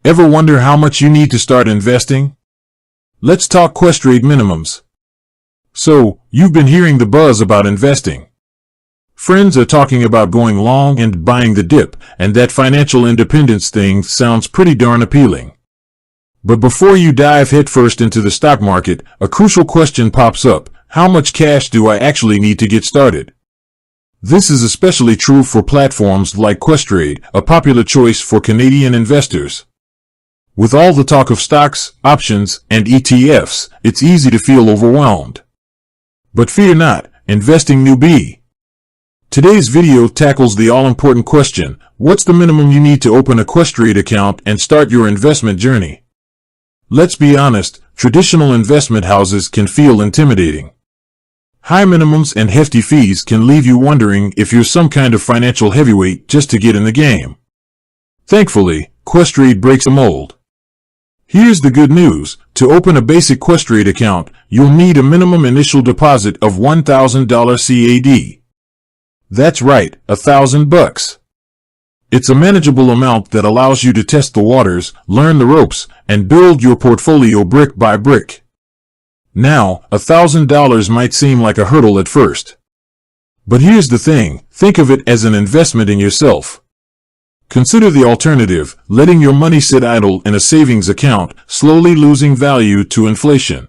Ever wonder how much you need to start investing? Let's talk Questrade minimums. So, you've been hearing the buzz about investing. Friends are talking about going long and buying the dip, and that financial independence thing sounds pretty darn appealing. But before you dive headfirst into the stock market, a crucial question pops up. How much cash do I actually need to get started? This is especially true for platforms like Questrade, a popular choice for Canadian investors. With all the talk of stocks, options, and ETFs, it's easy to feel overwhelmed. But fear not, investing newbie. Today's video tackles the all-important question, what's the minimum you need to open a Questrade account and start your investment journey? Let's be honest, traditional investment houses can feel intimidating. High minimums and hefty fees can leave you wondering if you're some kind of financial heavyweight just to get in the game. Thankfully, Questrade breaks the mold. Here's the good news. To open a basic Questrade account, you'll need a minimum initial deposit of $1,000 CAD. That's right, $1,000. It's a manageable amount that allows you to test the waters, learn the ropes, and build your portfolio brick by brick. Now, $1,000 might seem like a hurdle at first. But here's the thing, think of it as an investment in yourself. Consider the alternative, letting your money sit idle in a savings account, slowly losing value to inflation.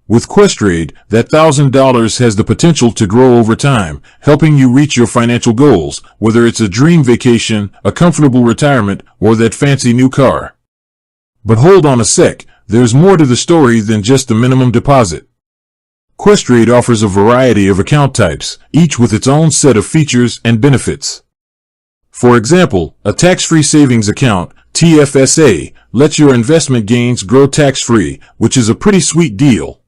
With Questrade, that $1,000 has the potential to grow over time, helping you reach your financial goals, whether it's a dream vacation, a comfortable retirement, or that fancy new car. But hold on a sec, there's more to the story than just the minimum deposit. Questrade offers a variety of account types, each with its own set of features and benefits. For example, a tax-free savings account, TFSA, lets your investment gains grow tax-free, which is a pretty sweet deal.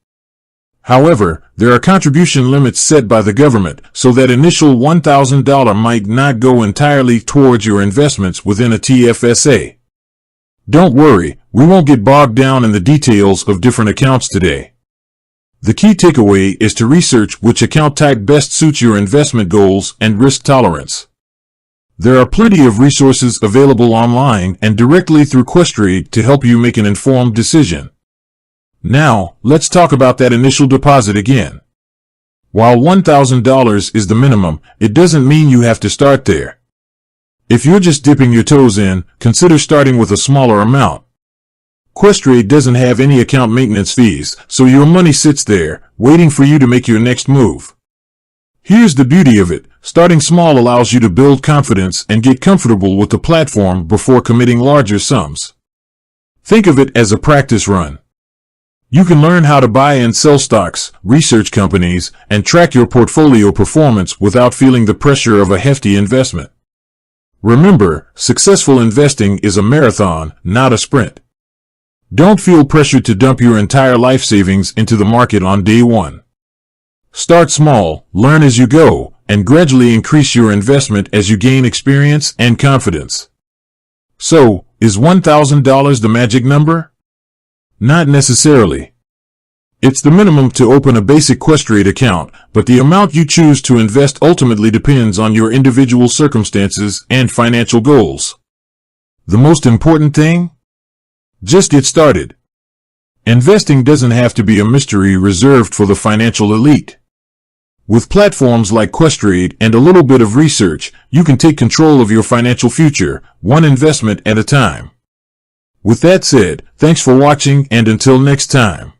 However, there are contribution limits set by the government, so that initial $1,000 might not go entirely towards your investments within a TFSA. Don't worry, we won't get bogged down in the details of different accounts today. The key takeaway is to research which account type best suits your investment goals and risk tolerance. There are plenty of resources available online and directly through Questrade to help you make an informed decision. Now, let's talk about that initial deposit again. While $1,000 is the minimum, it doesn't mean you have to start there. If you're just dipping your toes in, consider starting with a smaller amount. Questrade doesn't have any account maintenance fees, so your money sits there, waiting for you to make your next move. Here's the beauty of it. Starting small allows you to build confidence and get comfortable with the platform before committing larger sums. Think of it as a practice run. You can learn how to buy and sell stocks, research companies, and track your portfolio performance without feeling the pressure of a hefty investment. Remember, successful investing is a marathon, not a sprint. Don't feel pressured to dump your entire life savings into the market on day one. Start small, learn as you go, and gradually increase your investment as you gain experience and confidence. So, is $1,000 the magic number? Not necessarily. It's the minimum to open a basic Questrade account, but the amount you choose to invest ultimately depends on your individual circumstances and financial goals. The most important thing? Just get started. Investing doesn't have to be a mystery reserved for the financial elite. With platforms like Questrade and a little bit of research, you can take control of your financial future, one investment at a time. With that said, thanks for watching and until next time.